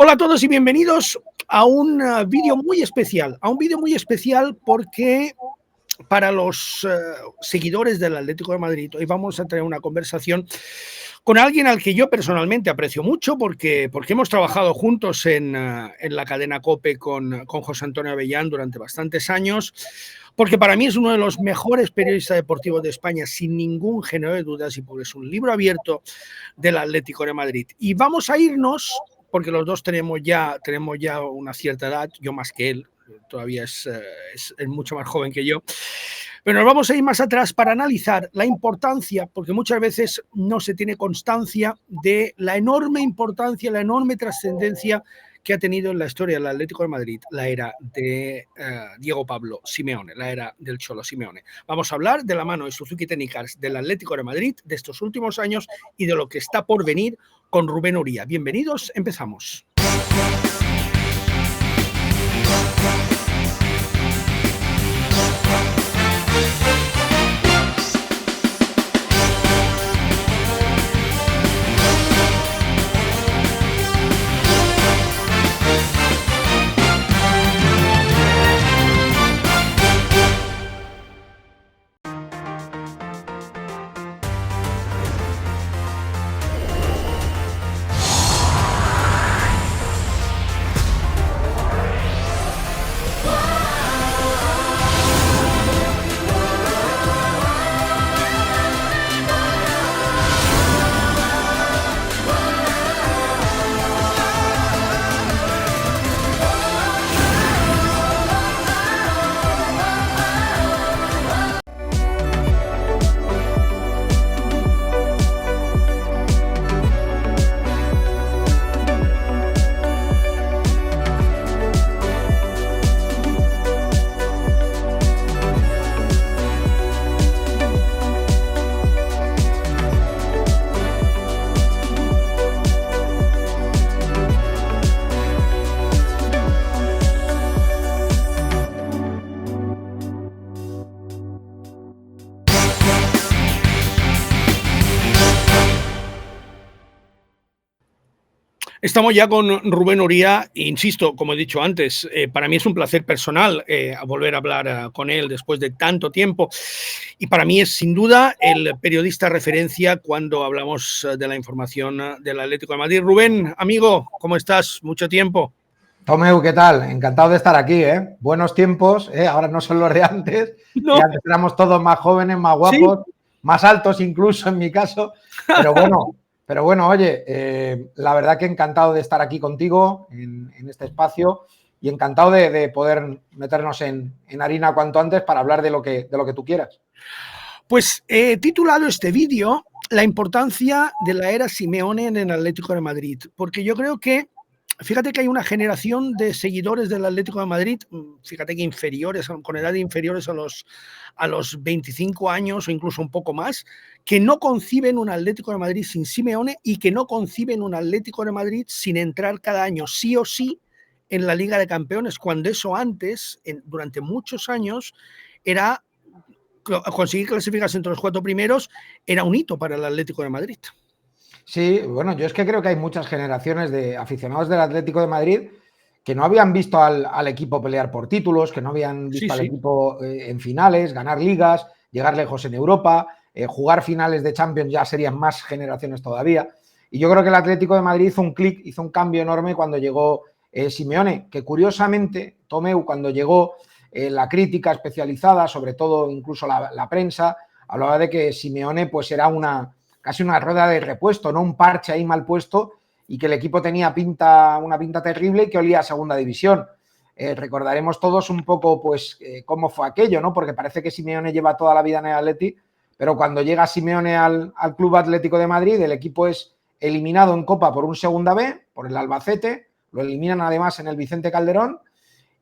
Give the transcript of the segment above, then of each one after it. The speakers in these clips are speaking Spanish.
Hola a todos y bienvenidos a un vídeo muy especial, porque para los seguidores del Atlético de Madrid hoy vamos a tener una conversación con alguien al que yo personalmente aprecio mucho porque hemos trabajado juntos en la cadena COPE con José Antonio Avellán durante bastantes años, porque para mí es uno de los mejores periodistas deportivos de España, sin ningún género de dudas, y porque es un libro abierto del Atlético de Madrid. Y vamos a irnos, porque los dos tenemos ya una cierta edad, yo más que él, todavía es mucho más joven que yo, pero nos vamos a ir más atrás para analizar la importancia, porque muchas veces no se tiene constancia de la enorme importancia, la enorme trascendencia que ha tenido en la historia del Atlético de Madrid la era de Diego Pablo Simeone, la era del Cholo Simeone. Vamos a hablar de la mano de Suzuki Technicals del Atlético de Madrid, de estos últimos años y de lo que está por venir con Rubén Uría. Bienvenidos, empezamos. Estamos ya con Rubén Uría, insisto, como he dicho antes, para mí es un placer personal volver a hablar con él después de tanto tiempo, y para mí es sin duda el periodista referencia cuando hablamos de la información del Atlético de Madrid. Rubén, amigo, ¿cómo estás? Mucho tiempo. Tomeu, ¿qué tal? Encantado de estar aquí, ¿eh? Buenos tiempos, ahora no son los de antes, No. Antes éramos todos más jóvenes, más guapos, ¿sí? Más altos incluso en mi caso, pero bueno, oye, la verdad que encantado de estar aquí contigo en este espacio y encantado de poder meternos en harina cuanto antes para hablar de lo que tú quieras. Pues he titulado este vídeo La importancia de la era Simeone en el Atlético de Madrid, porque yo creo que fíjate que hay una generación de seguidores del Atlético de Madrid, fíjate que inferiores, con edad inferiores a los 25 años o incluso un poco más, que no conciben un Atlético de Madrid sin Simeone y que no conciben un Atlético de Madrid sin entrar cada año sí o sí en la Liga de Campeones, cuando eso antes, durante muchos años, era conseguir clasificarse entre los 4 primeros, era un hito para el Atlético de Madrid. Sí, bueno, yo es que creo que hay muchas generaciones de aficionados del Atlético de Madrid que no habían visto al equipo pelear por títulos, que no habían visto al equipo en finales, ganar ligas, llegar lejos en Europa, jugar finales de Champions, ya serían más generaciones todavía. Y yo creo que el Atlético de Madrid hizo un clic, hizo un cambio enorme cuando llegó Simeone, que curiosamente, Tomeu, cuando llegó la crítica especializada, sobre todo incluso la prensa, hablaba de que Simeone pues era casi una rueda de repuesto, ¿no? Un parche ahí mal puesto y que el equipo tenía una pinta terrible y que olía a segunda división. Recordaremos todos un poco pues cómo fue aquello, ¿no? Porque parece que Simeone lleva toda la vida en el Atleti, pero cuando llega Simeone al Club Atlético de Madrid, el equipo es eliminado en Copa por un Segunda B, por el Albacete, lo eliminan además en el Vicente Calderón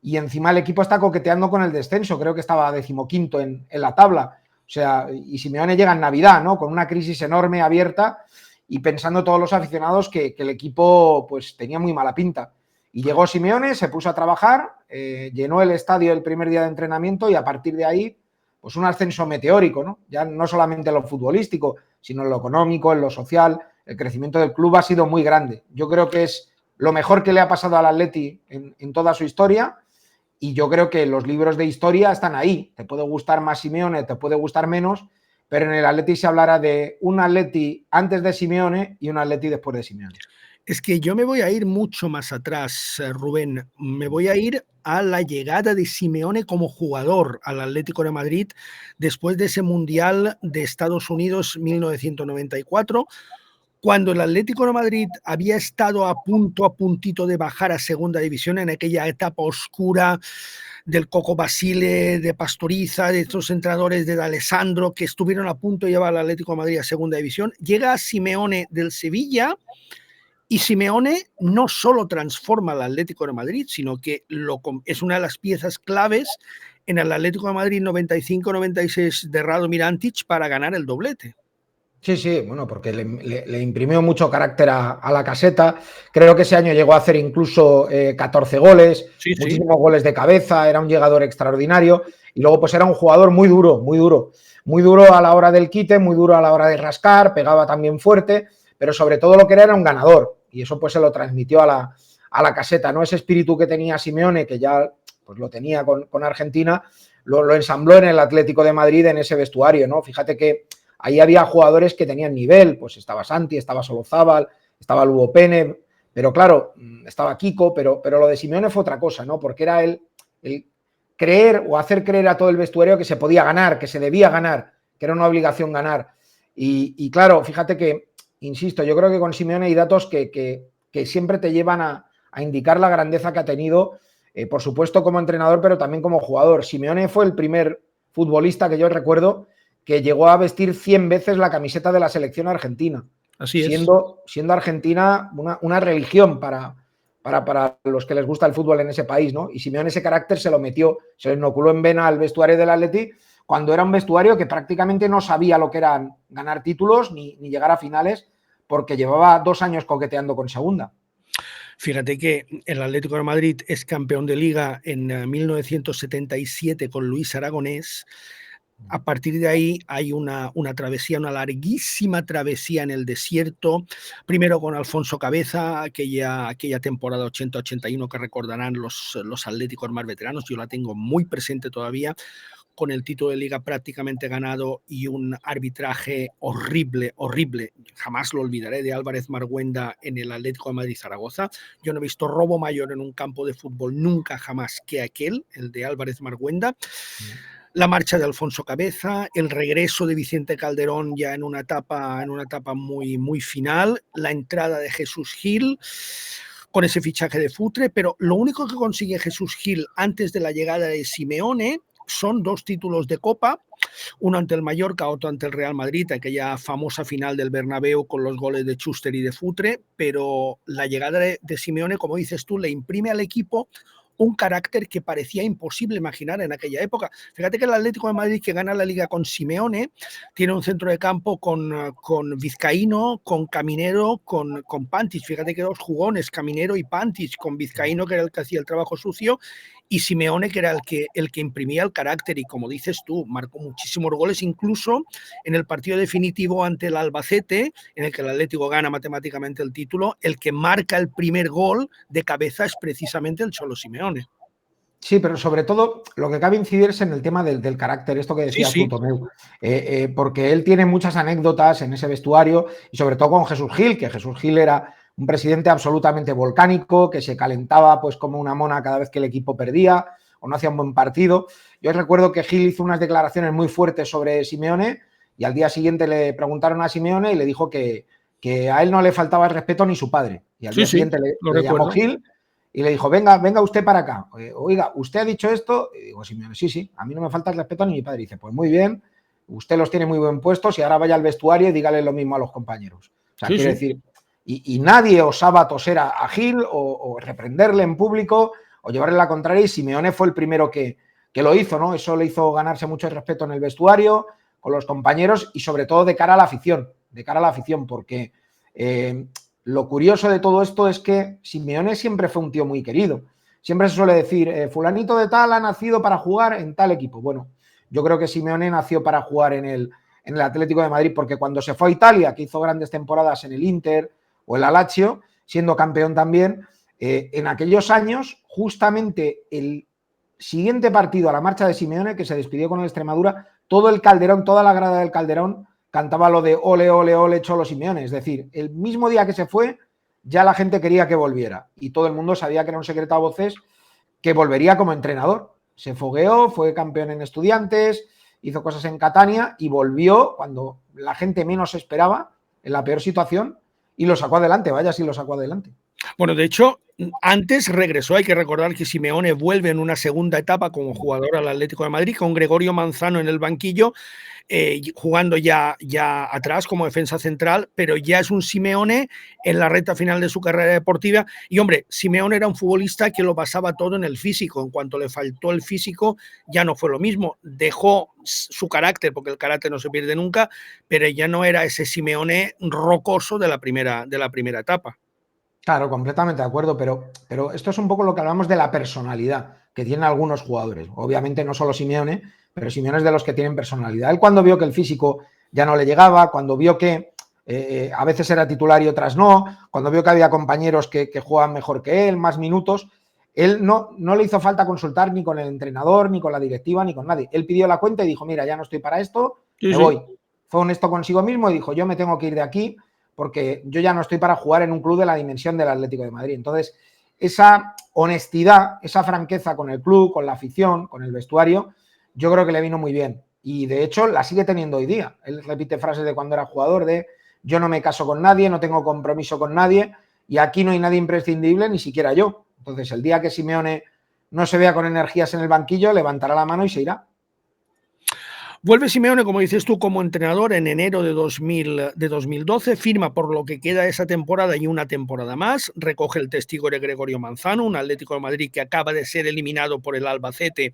y encima el equipo está coqueteando con el descenso, creo que estaba 15º en la tabla. O sea, y Simeone llega en Navidad, ¿no? Con una crisis enorme, abierta, y pensando todos los aficionados que el equipo pues tenía muy mala pinta. Y llegó Simeone, se puso a trabajar, llenó el estadio el primer día de entrenamiento y a partir de ahí, pues un ascenso meteórico, ¿no? Ya no solamente en lo futbolístico, sino en lo económico, en lo social. El crecimiento del club ha sido muy grande. Yo creo que es lo mejor que le ha pasado al Atleti en toda su historia. Y yo creo que los libros de historia están ahí. Te puede gustar más Simeone, te puede gustar menos, pero en el Atleti se hablará de un Atleti antes de Simeone y un Atleti después de Simeone. Es que yo me voy a ir mucho más atrás, Rubén. Me voy a ir a la llegada de Simeone como jugador al Atlético de Madrid después de ese Mundial de Estados Unidos 1994, cuando el Atlético de Madrid había estado a puntito de bajar a segunda división en aquella etapa oscura del Coco Basile, de Pastoriza, de estos entrenadores de D'Alessandro que estuvieron a punto de llevar al Atlético de Madrid a segunda división. Llega Simeone del Sevilla y Simeone no solo transforma al Atlético de Madrid, sino que es una de las piezas claves en el Atlético de Madrid 95-96 de Radomir Antic para ganar el doblete. Sí, bueno, porque le imprimió mucho carácter a la caseta. Creo que ese año llegó a hacer incluso 14 goles, muchísimos goles de cabeza, era un llegador extraordinario y luego pues era un jugador muy duro a la hora del quite, muy duro a la hora de rascar, pegaba también fuerte, pero sobre todo lo que era un ganador y eso pues se lo transmitió a la caseta, ¿no? Ese espíritu que tenía Simeone, que ya pues lo tenía con Argentina, lo ensambló en el Atlético de Madrid en ese vestuario, ¿no? Fíjate que ahí había jugadores que tenían nivel, pues estaba Santi, estaba Solozábal, estaba Lugo Pene, pero claro, estaba Kiko, pero lo de Simeone fue otra cosa, ¿no? Porque era el creer o hacer creer a todo el vestuario que se podía ganar, que se debía ganar, que era una obligación ganar. Y claro, fíjate que, insisto, yo creo que con Simeone hay datos que siempre te llevan a indicar la grandeza que ha tenido, por supuesto como entrenador, pero también como jugador. Simeone fue el primer futbolista que yo recuerdo que llegó a vestir 100 veces la camiseta de la selección argentina. Así es. Siendo Argentina una religión para los que les gusta el fútbol en ese país, ¿no? Y Simeone ese carácter se lo metió, se lo inoculó en vena al vestuario del Atleti, cuando era un vestuario que prácticamente no sabía lo que era ganar títulos ni llegar a finales, porque llevaba 2 años coqueteando con segunda. Fíjate que el Atlético de Madrid es campeón de Liga en 1977 con Luis Aragonés. A partir de ahí hay una travesía, una larguísima travesía en el desierto, primero con Alfonso Cabeza, aquella temporada 80-81 que recordarán los atléticos más veteranos, yo la tengo muy presente todavía, con el título de Liga prácticamente ganado y un arbitraje horrible, jamás lo olvidaré, de Álvarez Marguenda en el Atlético de Madrid-Zaragoza. Yo no he visto robo mayor en un campo de fútbol nunca jamás que aquel, el de Álvarez Marguenda. La marcha de Alfonso Cabeza, el regreso de Vicente Calderón ya en una etapa muy final, la entrada de Jesús Gil con ese fichaje de Futre, pero lo único que consigue Jesús Gil antes de la llegada de Simeone son 2 títulos de Copa, uno ante el Mallorca, otro ante el Real Madrid, aquella famosa final del Bernabéu con los goles de Schuster y de Futre, pero la llegada de Simeone, como dices tú, le imprime al equipo un carácter que parecía imposible imaginar en aquella época. Fíjate que el Atlético de Madrid, que gana la Liga con Simeone, tiene un centro de campo con Vizcaíno, con Caminero, con Pantic. Fíjate que 2 jugones, Caminero y Pantic, con Vizcaíno, que era el que hacía el trabajo sucio, y Simeone, que era el que imprimía el carácter, y como dices tú, marcó muchísimos goles, incluso en el partido definitivo ante el Albacete, en el que el Atlético gana matemáticamente el título, el que marca el primer gol de cabeza es precisamente el Cholo Simeone. Sí, pero sobre todo lo que cabe incidir es en el tema del carácter, esto que decías tú, Tomeu, porque él tiene muchas anécdotas en ese vestuario y sobre todo con Jesús Gil, que Jesús Gil era un presidente absolutamente volcánico, que se calentaba pues como una mona cada vez que el equipo perdía o no hacía un buen partido. Yo recuerdo que Gil hizo unas declaraciones muy fuertes sobre Simeone y al día siguiente le preguntaron a Simeone y le dijo que a él no le faltaba el respeto ni su padre. Y al día siguiente le llamó Gil y le dijo, venga usted para acá. Oiga, ¿usted ha dicho esto? Y digo, Simeone, sí, a mí no me falta el respeto ni mi padre. Y dice, pues muy bien, usted los tiene muy buen puestos y ahora vaya al vestuario y dígale lo mismo a los compañeros. O sea, quiere decir, y nadie osaba toser a Gil o reprenderle en público o llevarle la contraria, y Simeone fue el primero que lo hizo, ¿no? Eso le hizo ganarse mucho respeto en el vestuario, con los compañeros y sobre todo de cara a la afición, porque lo curioso de todo esto es que Simeone siempre fue un tío muy querido. Siempre se suele decir, fulanito de tal ha nacido para jugar en tal equipo. Bueno, yo creo que Simeone nació para jugar en el Atlético de Madrid, porque cuando se fue a Italia, que hizo grandes temporadas en el Inter o el Lazio, siendo campeón también. En aquellos años, justamente el siguiente partido a la marcha de Simeone, que se despidió con el Extremadura, todo el Calderón, toda la grada del Calderón cantaba lo de ole, ole, ole, Cholo Simeone. Es decir, el mismo día que se fue, ya la gente quería que volviera. Y todo el mundo sabía que era un secreto a voces que volvería como entrenador. Se fogueó, fue campeón en Estudiantes, hizo cosas en Catania y volvió cuando la gente menos esperaba, en la peor situación, y lo sacó adelante. Vaya si lo sacó adelante. Bueno, de hecho, antes regresó, hay que recordar que Simeone vuelve en una segunda etapa como jugador al Atlético de Madrid con Gregorio Manzano en el banquillo, jugando ya atrás como defensa central, pero ya es un Simeone en la recta final de su carrera deportiva. Y hombre, Simeone era un futbolista que lo basaba todo en el físico. En cuanto le faltó el físico, ya no fue lo mismo. Dejó su carácter, porque el carácter no se pierde nunca, pero ya no era ese Simeone rocoso de la primera etapa. Claro, completamente de acuerdo, pero esto es un poco lo que hablamos de la personalidad que tienen algunos jugadores. Obviamente no solo Simeone, pero Simeone es de los que tienen personalidad. Él cuando vio que el físico ya no le llegaba, cuando vio que a veces era titular y otras no, cuando vio que había compañeros que jugaban mejor que él, más minutos, él no le hizo falta consultar ni con el entrenador, ni con la directiva, ni con nadie. Él pidió la cuenta y dijo, mira, ya no estoy para esto, me voy. Fue honesto consigo mismo y dijo, yo me tengo que ir de aquí porque yo ya no estoy para jugar en un club de la dimensión del Atlético de Madrid. Entonces, esa honestidad, esa franqueza con el club, con la afición, con el vestuario, yo creo que le vino muy bien. Y de hecho la sigue teniendo hoy día. Él repite frases de cuando era jugador de yo no me caso con nadie, no tengo compromiso con nadie y aquí no hay nadie imprescindible, ni siquiera yo. Entonces, el día que Simeone no se vea con energías en el banquillo, levantará la mano y se irá. Vuelve Simeone, como dices tú, como entrenador en enero de 2012, firma por lo que queda esa temporada y una temporada más, recoge el testigo de Gregorio Manzano, un Atlético de Madrid que acaba de ser eliminado por el Albacete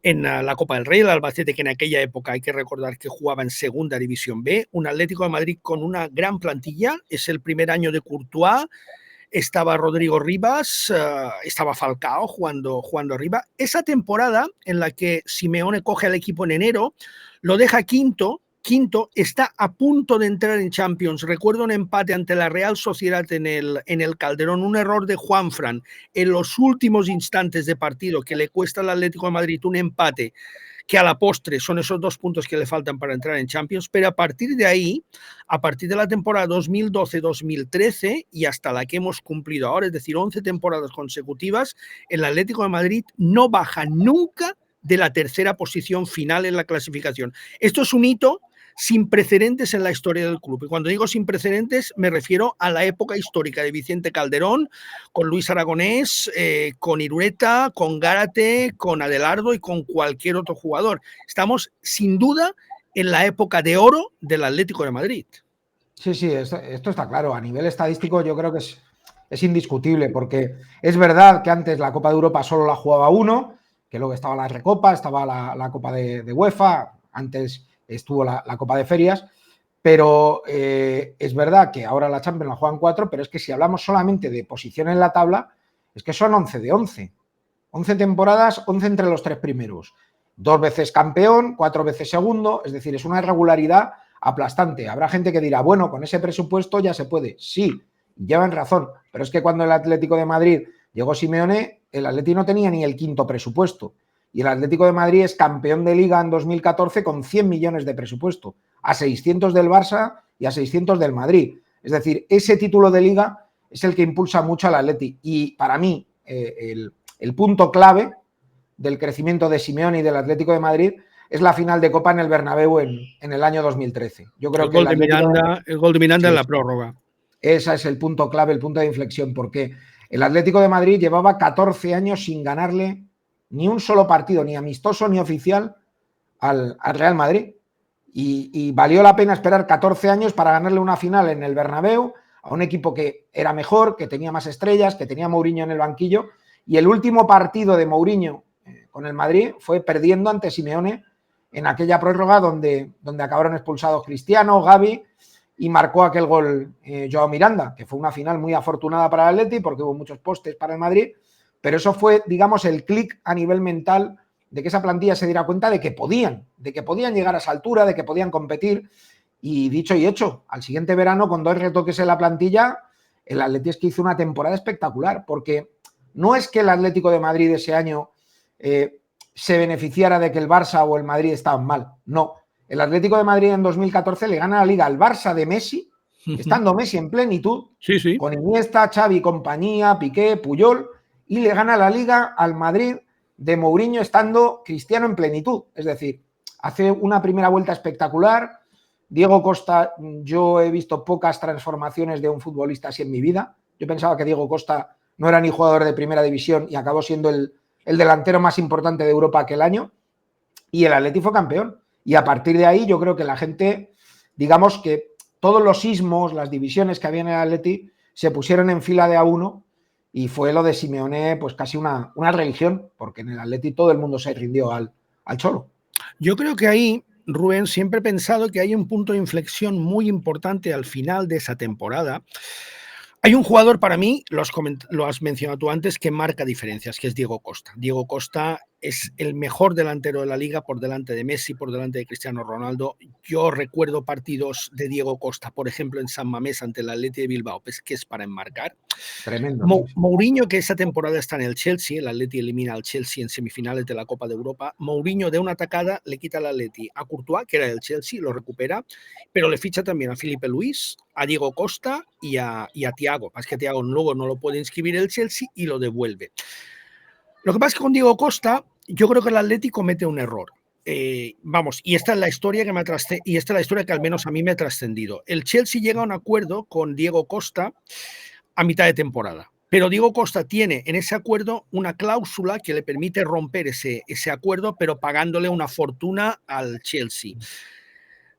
en la Copa del Rey, el Albacete que en aquella época hay que recordar que jugaba en Segunda División B, un Atlético de Madrid con una gran plantilla, es el primer año de Courtois, estaba Rodrigo Rivas, estaba Falcao jugando arriba. Esa temporada en la que Simeone coge al equipo en enero, lo deja quinto, está a punto de entrar en Champions. Recuerdo un empate ante la Real Sociedad en el Calderón, un error de Juanfran en los últimos instantes de partido que le cuesta al Atlético de Madrid un empate, que a la postre son esos 2 puntos que le faltan para entrar en Champions, pero a partir de ahí, a partir de la temporada 2012-2013 y hasta la que hemos cumplido ahora, es decir, 11 temporadas consecutivas, el Atlético de Madrid no baja nunca de la tercera posición final en la clasificación. Esto es un hito sin precedentes en la historia del club. Y cuando digo sin precedentes, me refiero a la época histórica de Vicente Calderón, con Luis Aragonés, con Irureta, con Gárate, con Adelardo y con cualquier otro jugador. Estamos, sin duda, en la época de oro del Atlético de Madrid. Sí, esto está claro. A nivel estadístico yo creo que es indiscutible, porque es verdad que antes la Copa de Europa solo la jugaba uno, que luego estaba la Recopa, estaba la Copa de UEFA, antes estuvo la Copa de Ferias, pero es verdad que ahora la Champions la juegan 4, pero es que si hablamos solamente de posición en la tabla, es que son 11 de 11. 11 temporadas, 11 entre los 3 primeros. 2 veces campeón, 4 veces segundo, es decir, es una irregularidad aplastante. Habrá gente que dirá, bueno, con ese presupuesto ya se puede. Sí, llevan razón, pero es que cuando el Atlético de Madrid llegó Simeone, el Atlético no tenía ni el quinto presupuesto. Y el Atlético de Madrid es campeón de Liga en 2014 con 100 millones de presupuesto, a 600 del Barça y a 600 del Madrid. Es decir, ese título de Liga es el que impulsa mucho al Atleti. Y para mí, el punto clave del crecimiento de Simeone y del Atlético de Madrid es la final de Copa en el Bernabéu en el año 2013. Yo creo que el gol de Miranda en la prórroga. Ese es el punto clave, el punto de inflexión, porque el Atlético de Madrid llevaba 14 años sin ganarle ni un solo partido, ni amistoso ni oficial, al Real Madrid. Y valió la pena esperar 14 años para ganarle una final en el Bernabéu a un equipo que era mejor, que tenía más estrellas, que tenía a Mourinho en el banquillo. Y el último partido de Mourinho con el Madrid fue perdiendo ante Simeone en aquella prórroga donde acabaron expulsados Cristiano, Gavi, y marcó aquel gol Joao Miranda, que fue una final muy afortunada para el Atleti porque hubo muchos postes para el Madrid, pero eso fue, digamos, el clic a nivel mental de que esa plantilla se diera cuenta de que podían llegar a esa altura, de que podían competir. Y dicho y hecho, al siguiente verano, con 2 retoques en la plantilla, el Atleti es que hizo una temporada espectacular, porque no es que el Atlético de Madrid ese año se beneficiara de que el Barça o el Madrid estaban mal. No. El Atlético de Madrid en 2014 le gana la Liga al Barça de Messi, estando Messi en plenitud, sí. con Iniesta, Xavi, compañía, Piqué, Puyol, y le gana la Liga al Madrid de Mourinho estando Cristiano en plenitud. Es decir, hace una primera vuelta espectacular. Diego Costa, yo he visto pocas transformaciones de un futbolista así en mi vida. Yo pensaba que Diego Costa no era ni jugador de primera división y acabó siendo el delantero más importante de Europa aquel año. Y el Atleti fue campeón. Y a partir de ahí yo creo que la gente, digamos que todos los sismos, las divisiones que había en el Atleti se pusieron en fila de a uno y fue lo de Simeone pues casi una religión, porque en el Atleti todo el mundo se rindió al Cholo. Yo creo que ahí, Rubén, siempre he pensado que hay un punto de inflexión muy importante al final de esa temporada. Hay un jugador para mí, lo has mencionado tú antes, que marca diferencias, que es Diego Costa. Diego Costa es el mejor delantero de la liga por delante de Messi, por delante de Cristiano Ronaldo. Yo recuerdo partidos de Diego Costa, por ejemplo, en San Mamés ante el Atleti de Bilbao, pues, que es para enmarcar. Tremendo. Mourinho, que esa temporada está en el Chelsea, el Atleti elimina al Chelsea en semifinales de la Copa de Europa. Mourinho de una atacada le quita al Atleti a Courtois, que era del Chelsea, lo recupera, pero le ficha también a Felipe Luis, a Diego Costa y a Thiago. Es que Thiago luego no lo puede inscribir el Chelsea y lo devuelve. Lo que pasa es que con Diego Costa, yo creo que el Atleti comete un error. Y esta es la historia que al menos a mí me ha trascendido. El Chelsea llega a un acuerdo con Diego Costa a mitad de temporada. Pero Diego Costa tiene en ese acuerdo una cláusula que le permite romper ese acuerdo, pero pagándole una fortuna al Chelsea.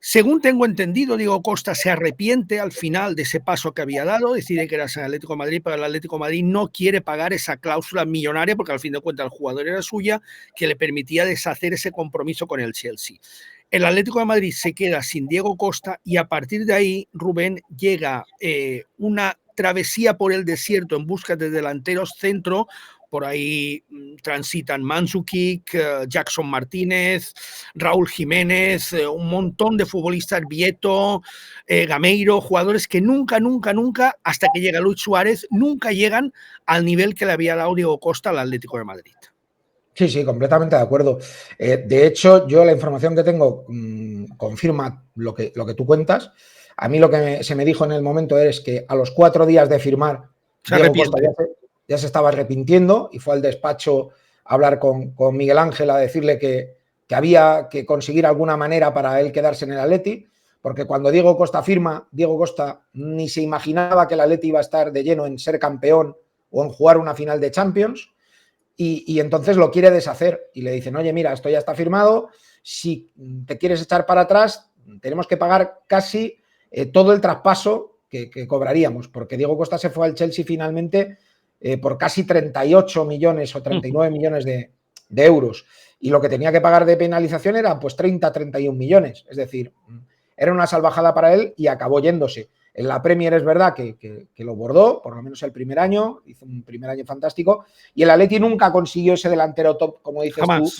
Según tengo entendido, Diego Costa se arrepiente al final de ese paso que había dado, decide que era el Atlético de Madrid, pero el Atlético de Madrid no quiere pagar esa cláusula millonaria, porque al fin de cuentas el jugador era suya, que le permitía deshacer ese compromiso con el Chelsea. El Atlético de Madrid se queda sin Diego Costa y a partir de ahí, Rubén, llega una travesía por el desierto en busca de delanteros centro. Por ahí transitan Mandzukic, Jackson Martínez, Raúl Jiménez, un montón de futbolistas, Vieto, Gameiro, jugadores que nunca, hasta que llega Luis Suárez, nunca llegan al nivel que le había dado Diego Costa al Atlético de Madrid. Sí, completamente de acuerdo. De hecho, yo la información que tengo confirma lo que tú cuentas. A mí lo que se me dijo en el momento es que a los 4 días de firmar, Diego Costa ya se estaba arrepintiendo y fue al despacho a hablar con Miguel Ángel a decirle que había que conseguir alguna manera para él quedarse en el Atleti, porque cuando Diego Costa firma, Diego Costa ni se imaginaba que el Atleti iba a estar de lleno en ser campeón o en jugar una final de Champions. Y entonces lo quiere deshacer y le dicen, oye, mira, esto ya está firmado, si te quieres echar para atrás, tenemos que pagar casi todo el traspaso que cobraríamos, porque Diego Costa se fue al Chelsea finalmente por casi 38 millones o 39 millones de euros, y lo que tenía que pagar de penalización era pues 30-31 millones, es decir, era una salvajada para él y acabó yéndose. En la Premier es verdad que lo bordó, por lo menos el primer año, hizo un primer año fantástico, y el Atleti nunca consiguió ese delantero top, como dices tú,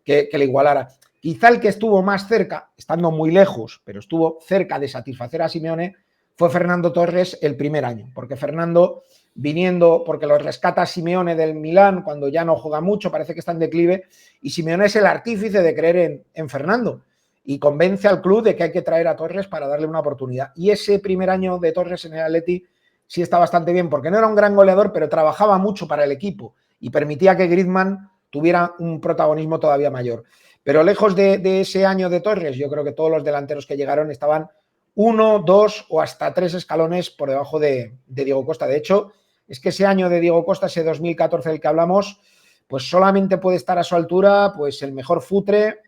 que le igualara. Quizá el que estuvo más cerca, estando muy lejos, pero estuvo cerca de satisfacer a Simeone, fue Fernando Torres el primer año, porque Fernando, viniendo, porque lo rescata Simeone del Milán, cuando ya no juega mucho, parece que está en declive, y Simeone es el artífice de creer en Fernando, y convence al club de que hay que traer a Torres para darle una oportunidad. Y ese primer año de Torres en el Atleti sí está bastante bien, porque no era un gran goleador, pero trabajaba mucho para el equipo y permitía que Griezmann tuviera un protagonismo todavía mayor. Pero lejos de ese año de Torres, yo creo que todos los delanteros que llegaron estaban 1, 2 o hasta 3 escalones por debajo de Diego Costa. De hecho, es que ese año de Diego Costa, ese 2014 del que hablamos, pues solamente puede estar a su altura pues el mejor Futre,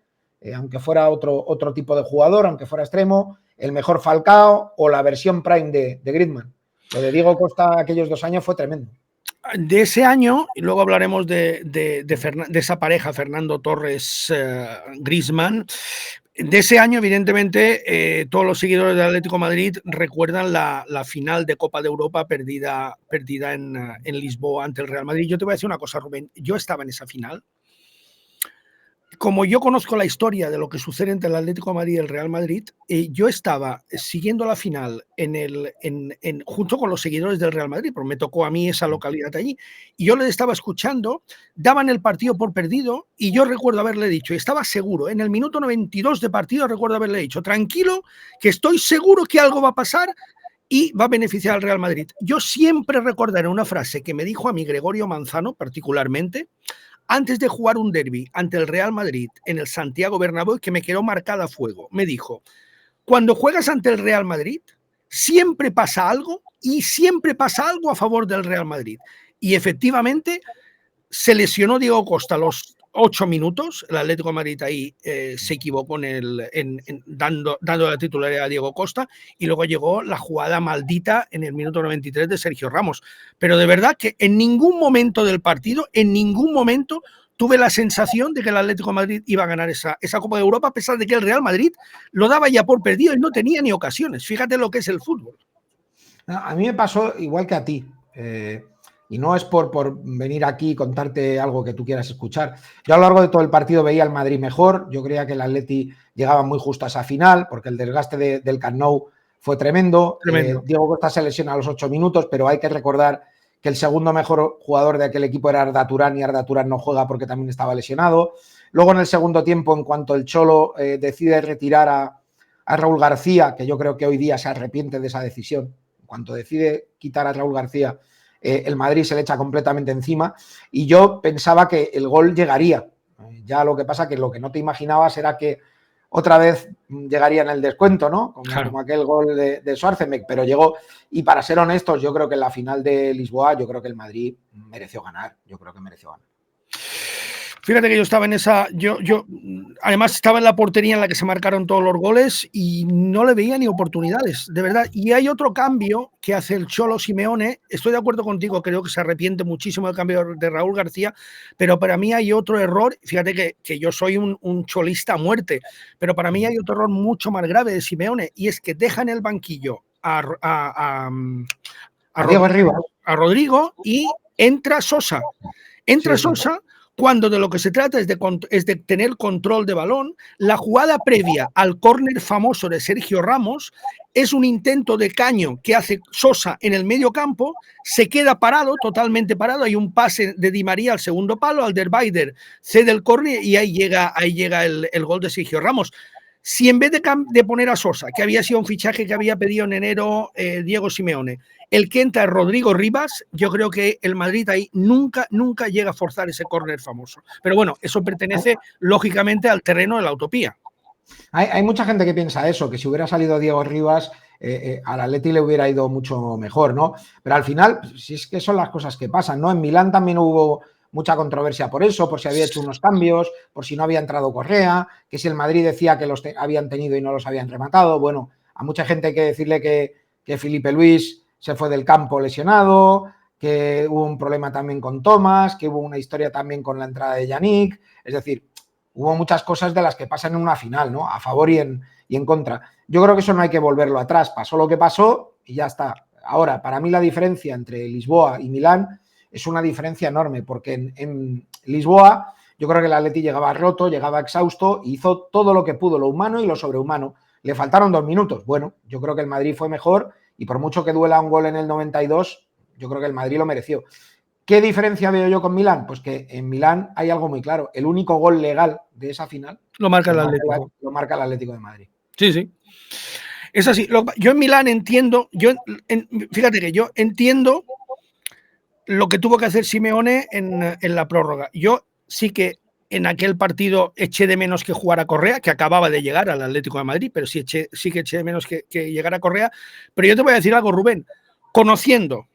aunque fuera otro tipo de jugador, aunque fuera extremo, el mejor Falcao o la versión Prime de Griezmann. Lo de Diego Costa aquellos 2 años fue tremendo. De ese año, y luego hablaremos de esa pareja, Fernando Torres-Griezmann, de ese año, evidentemente, todos los seguidores del Atlético de Madrid recuerdan la final de Copa de Europa perdida en Lisboa ante el Real Madrid. Yo te voy a decir una cosa, Rubén, yo estaba en esa final. como yo conozco la historia de lo que sucede entre el Atlético de Madrid y el Real Madrid, yo estaba siguiendo la final junto con los seguidores del Real Madrid, porque me tocó a mí esa localidad allí, y yo les estaba escuchando, daban el partido por perdido, y yo recuerdo haberle dicho, estaba seguro, en el minuto 92 de partido recuerdo haberle dicho, tranquilo, que estoy seguro que algo va a pasar y va a beneficiar al Real Madrid. Yo siempre recordaré una frase que me dijo a mí Gregorio Manzano, particularmente, antes de jugar un derbi ante el Real Madrid en el Santiago Bernabéu, que me quedó marcada a fuego. Me dijo, cuando juegas ante el Real Madrid, siempre pasa algo y siempre pasa algo a favor del Real Madrid. Y efectivamente se lesionó Diego Costa a los 8 minutos, el Atlético de Madrid ahí se equivocó dando la titularidad a Diego Costa, y luego llegó la jugada maldita en el minuto 93 de Sergio Ramos. Pero de verdad que en ningún momento del partido, en ningún momento tuve la sensación de que el Atlético de Madrid iba a ganar esa Copa de Europa, a pesar de que el Real Madrid lo daba ya por perdido y no tenía ni ocasiones. Fíjate lo que es el fútbol. A mí me pasó igual que a ti. Y no es por venir aquí y contarte algo que tú quieras escuchar. Yo a lo largo de todo el partido veía al Madrid mejor. Yo creía que el Atleti llegaba muy justo a esa final, porque el desgaste del Camp Nou fue tremendo. Diego Costa se lesiona a los 8 minutos, pero hay que recordar que el segundo mejor jugador de aquel equipo era Arda Turán, y Arda Turán no juega porque también estaba lesionado. Luego en el segundo tiempo, en cuanto el Cholo decide retirar a Raúl García, que yo creo que hoy día se arrepiente de esa decisión, en cuanto decide quitar a Raúl García, el Madrid se le echa completamente encima, y yo pensaba que el gol llegaría. Ya lo que pasa que lo que no te imaginabas era que otra vez llegaría en el descuento, ¿no? Como aquel gol de Schwarzenbeck, pero llegó. Y para ser honestos, yo creo que en la final de Lisboa, yo creo que el Madrid mereció ganar. Fíjate que yo estaba en esa, yo además estaba en la portería en la que se marcaron todos los goles y no le veía ni oportunidades, de verdad. Y hay otro cambio que hace el Cholo Simeone. Estoy de acuerdo contigo, creo que se arrepiente muchísimo del cambio de Raúl García, pero para mí hay otro error. Fíjate que yo soy un cholista a muerte, pero para mí hay otro error mucho más grave de Simeone, y es que deja en el banquillo a Rodrigo y entra Sosa. Sosa, cuando de lo que se trata es de tener control de balón. La jugada previa al córner famoso de Sergio Ramos es un intento de caño que hace Sosa en el medio campo, se queda parado, totalmente parado, hay un pase de Di María al segundo palo, Alderweireld cede el córner y ahí llega el gol de Sergio Ramos. Si en vez de poner a Sosa, que había sido un fichaje que había pedido en enero Diego Simeone, el que entra es Rodrigo Rivas, yo creo que el Madrid ahí nunca llega a forzar ese córner famoso. Pero bueno, eso pertenece lógicamente al terreno de la utopía. Hay mucha gente que piensa eso, que si hubiera salido Diego Rivas, al Atleti le hubiera ido mucho mejor, ¿no? Pero al final, si es que son las cosas que pasan, ¿no? En Milán también hubo mucha controversia por eso, por si había hecho unos cambios, por si no había entrado Correa, que si el Madrid decía que los habían tenido y no los habían rematado. Bueno, a mucha gente hay que decirle que Felipe Luis se fue del campo lesionado, que hubo un problema también con Thomas, que hubo una historia también con la entrada de Yannick. Es decir, hubo muchas cosas de las que pasan en una final, ¿no? A favor y en contra. Yo creo que eso no hay que volverlo atrás. Pasó lo que pasó y ya está. Ahora, para mí la diferencia entre Lisboa y Milán es una diferencia enorme, porque en Lisboa yo creo que el Atleti llegaba roto, llegaba exhausto, y hizo todo lo que pudo, lo humano y lo sobrehumano. Le faltaron 2 minutos. Bueno, yo creo que el Madrid fue mejor, y por mucho que duela un gol en el 92, yo creo que el Madrid lo mereció. ¿Qué diferencia veo yo con Milán? Pues que en Milán hay algo muy claro. El único gol legal de esa final lo marca el Atlético. Lo marca el Atlético de Madrid. Sí. Es así. Yo en Milán entiendo, fíjate que yo entiendo lo que tuvo que hacer Simeone en la prórroga. Yo sí que en aquel partido eché de menos que jugara Correa, que acababa de llegar al Atlético de Madrid, pero sí que eché de menos que llegara Correa. Pero yo te voy a decir algo, Rubén. Conociendo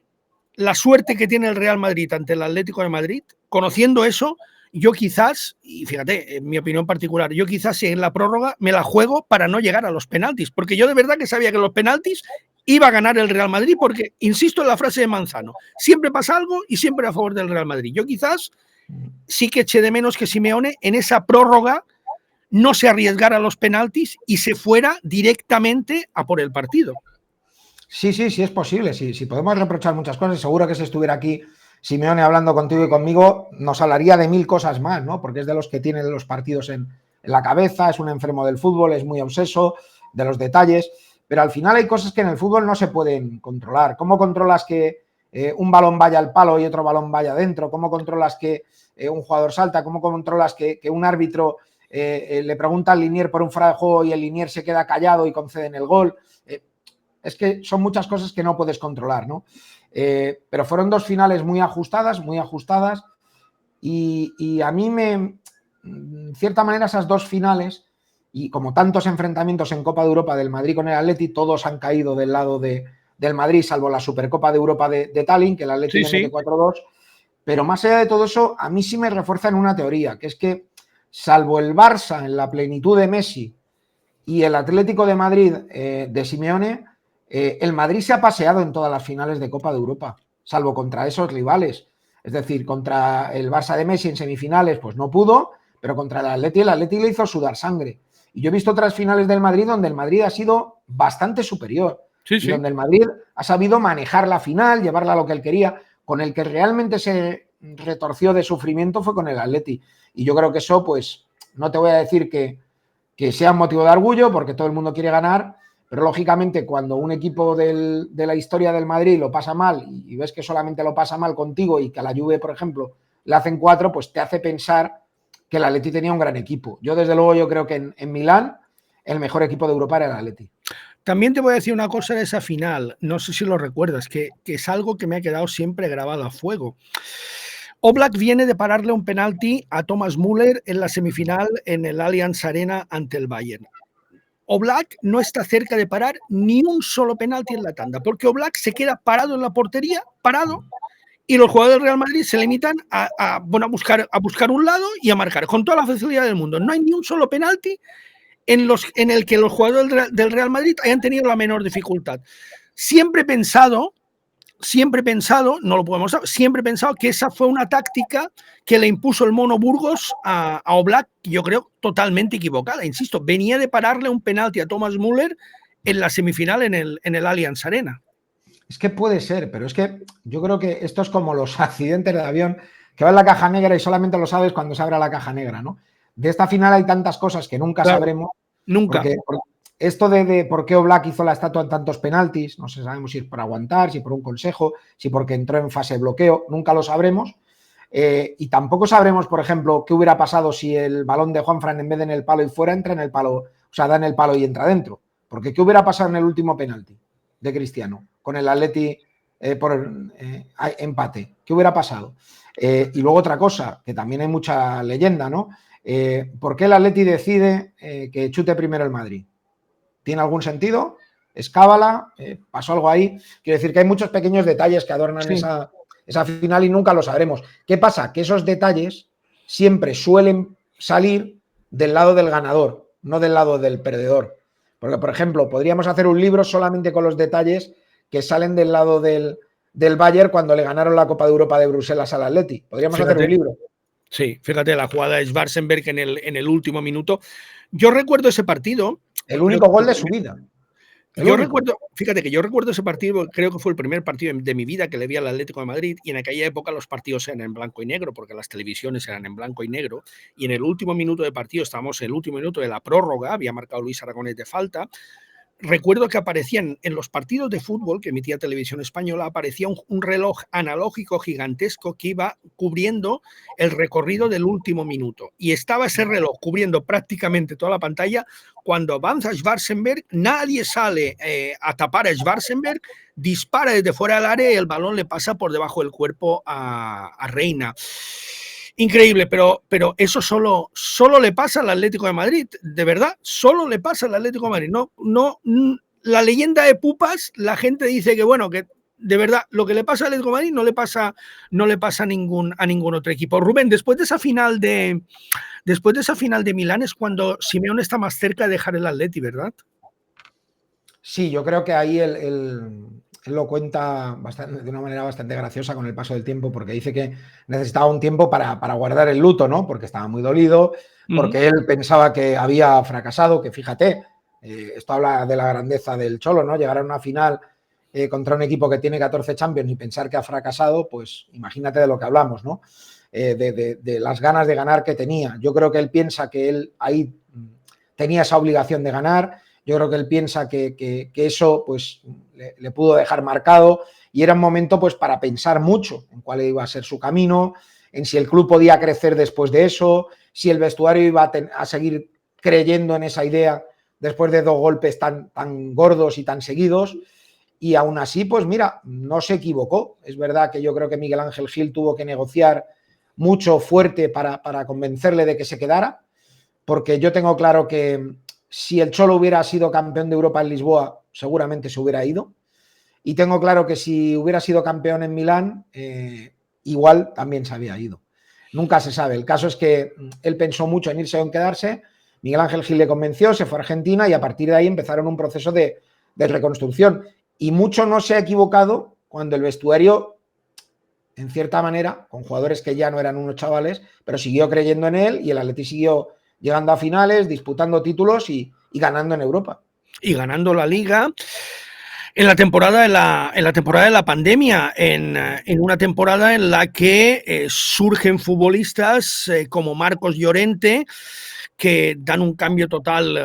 la suerte que tiene el Real Madrid ante el Atlético de Madrid, conociendo eso, yo quizás, y fíjate, en mi opinión particular, yo quizás en la prórroga me la juego para no llegar a los penaltis, porque yo de verdad que sabía que los penaltis iba a ganar el Real Madrid, porque, insisto en la frase de Manzano, siempre pasa algo y siempre a favor del Real Madrid. Yo quizás sí que eché de menos que Simeone en esa prórroga no se arriesgara a los penaltis y se fuera directamente a por el partido. Sí, es posible. Sí, podemos reprochar muchas cosas. Seguro que si estuviera aquí Simeone hablando contigo y conmigo nos hablaría de 1000 cosas más, ¿no? Porque es de los que tienen los partidos en la cabeza, es un enfermo del fútbol, es muy obseso de los detalles, pero al final hay cosas que en el fútbol no se pueden controlar. ¿Cómo controlas que un balón vaya al palo y otro balón vaya adentro? ¿Cómo controlas que un jugador salta? ¿Cómo controlas que un árbitro le pregunta al linier por un fuera de juego y el linier se queda callado y conceden el gol? Es que son muchas cosas que no puedes controlar, ¿no? Pero fueron 2 finales muy ajustadas y a mí en cierta manera esas 2 finales y como tantos enfrentamientos en Copa de Europa del Madrid con el Atleti, todos han caído del lado del Madrid, salvo la Supercopa de Europa de Tallinn, que el Atleti le mete 4-2, pero más allá de todo eso, a mí sí me refuerza en una teoría, que es que salvo el Barça en la plenitud de Messi y el Atlético de Madrid de Simeone, el Madrid se ha paseado en todas las finales de Copa de Europa, salvo contra esos rivales. Es decir, contra el Barça de Messi en semifinales, pues no pudo, pero contra el Atleti le hizo sudar sangre. Y yo he visto otras finales del Madrid donde el Madrid ha sido bastante superior. Sí, sí. Y donde el Madrid ha sabido manejar la final, llevarla a lo que él quería. Con el que realmente se retorció de sufrimiento fue con el Atleti. Y yo creo que eso, pues, no te voy a decir que sea un motivo de orgullo, porque todo el mundo quiere ganar, pero lógicamente cuando un equipo de la historia del Madrid lo pasa mal y ves que solamente lo pasa mal contigo y que a la Juve, por ejemplo, le hacen 4, pues te hace pensar que el Atleti tenía un gran equipo. Yo, desde luego, yo creo que en Milán el mejor equipo de Europa era el Atleti. También te voy a decir una cosa de esa final, no sé si lo recuerdas, que es algo que me ha quedado siempre grabado a fuego. Oblak viene de pararle un penalti a Thomas Müller en la semifinal en el Allianz Arena ante el Bayern. Oblak no está cerca de parar ni un solo penalti en la tanda, porque Oblak se queda parado en la portería, parado, y los jugadores del Real Madrid se limitan a buscar un lado y a marcar con toda la facilidad del mundo. No hay ni un solo penalti en el que los jugadores del Real Madrid hayan tenido la menor dificultad. Siempre he pensado, no lo podemos saber, siempre he pensado que esa fue una táctica que le impuso el Mono Burgos a Oblak, yo creo totalmente equivocada. Insisto, venía de pararle un penalti a Thomas Müller en la semifinal en el Allianz Arena. Es que puede ser, pero es que yo creo que esto es como los accidentes de avión que va en la caja negra y solamente lo sabes cuando se abra la caja negra, ¿no? De esta final hay tantas cosas que nunca sabremos. Nunca. Porque esto de por qué Oblak hizo la estatua en tantos penaltis, no sabemos si es por aguantar, si por un consejo, si porque entró en fase de bloqueo, nunca lo sabremos. Y tampoco sabremos, por ejemplo, qué hubiera pasado si el balón de Juanfran, en vez de en el palo y fuera, entra en el palo, o sea, da en el palo y entra dentro. Porque qué hubiera pasado en el último penalti de Cristiano, con el Atleti por empate. ¿Qué hubiera pasado? Y luego otra cosa, que también hay mucha leyenda, ¿no? ¿Por qué el Atleti decide que chute primero el Madrid? ¿Tiene algún sentido? ¿Es cábala? ¿Pasó algo ahí? Quiero decir que hay muchos pequeños detalles que adornan esa final y nunca lo sabremos. ¿Qué pasa? Que esos detalles siempre suelen salir del lado del ganador, no del lado del perdedor. Porque, por ejemplo, podríamos hacer un libro solamente con los detalles que salen del lado del Bayern cuando le ganaron la Copa de Europa de Bruselas al Atleti. Podríamos hacer un libro. Sí, fíjate, la jugada de Schwarzenberg en el último minuto. Yo recuerdo ese partido. El único gol de su vida. Yo recuerdo ese partido, creo que fue el primer partido de mi vida que le vi al Atlético de Madrid, y en aquella época los partidos eran en blanco y negro, porque las televisiones eran en blanco y negro, y en el último minuto de partido, estábamos en el último minuto de la prórroga, había marcado Luis Aragonés de falta. Recuerdo que aparecían en los partidos de fútbol que emitía Televisión Española, aparecía un reloj analógico gigantesco que iba cubriendo el recorrido del último minuto. Y estaba ese reloj cubriendo prácticamente toda la pantalla. Cuando avanza Schwarzenberg, nadie sale a tapar a Schwarzenberg, dispara desde fuera del área y el balón le pasa por debajo del cuerpo a Reina. Increíble, pero eso solo le pasa al Atlético de Madrid, de verdad, solo le pasa al Atlético de Madrid. No, la leyenda de Pupas, la gente dice que bueno, que de verdad lo que le pasa al Atlético de Madrid no le pasa a ningún otro equipo. Rubén, después de esa final de Milán es cuando Simeone está más cerca de dejar el Atleti, ¿verdad? Sí, yo creo que ahí él lo cuenta de una manera bastante graciosa con el paso del tiempo, porque dice que necesitaba un tiempo para guardar el luto, ¿no? Porque estaba muy dolido, porque él pensaba que había fracasado, que fíjate, esto habla de la grandeza del Cholo, ¿no? Llegar a una final contra un equipo que tiene 14 Champions y pensar que ha fracasado, pues imagínate de lo que hablamos, ¿no? De las ganas de ganar que tenía. Yo creo que él piensa que él ahí tenía esa obligación de ganar. Yo creo que él piensa que eso pues le pudo dejar marcado y era un momento pues para pensar mucho en cuál iba a ser su camino, en si el club podía crecer después de eso, si el vestuario iba a seguir creyendo en esa idea después de 2 golpes tan gordos y tan seguidos. Y aún así, pues mira, no se equivocó. Es verdad que yo creo que Miguel Ángel Gil tuvo que negociar mucho fuerte para convencerle de que se quedara, porque yo tengo claro que si el Cholo hubiera sido campeón de Europa en Lisboa, seguramente se hubiera ido. Y tengo claro que si hubiera sido campeón en Milán, igual también se había ido. Nunca se sabe. El caso es que él pensó mucho en irse o en quedarse. Miguel Ángel Gil le convenció, se fue a Argentina y a partir de ahí empezaron un proceso de reconstrucción. Y mucho no se ha equivocado cuando el vestuario, en cierta manera, con jugadores que ya no eran unos chavales, pero siguió creyendo en él y el Atleti siguió llegando a finales, disputando títulos y ganando en Europa. Y ganando la Liga en la temporada de la pandemia, en una temporada en la que surgen futbolistas como Marcos Llorente, que dan un cambio total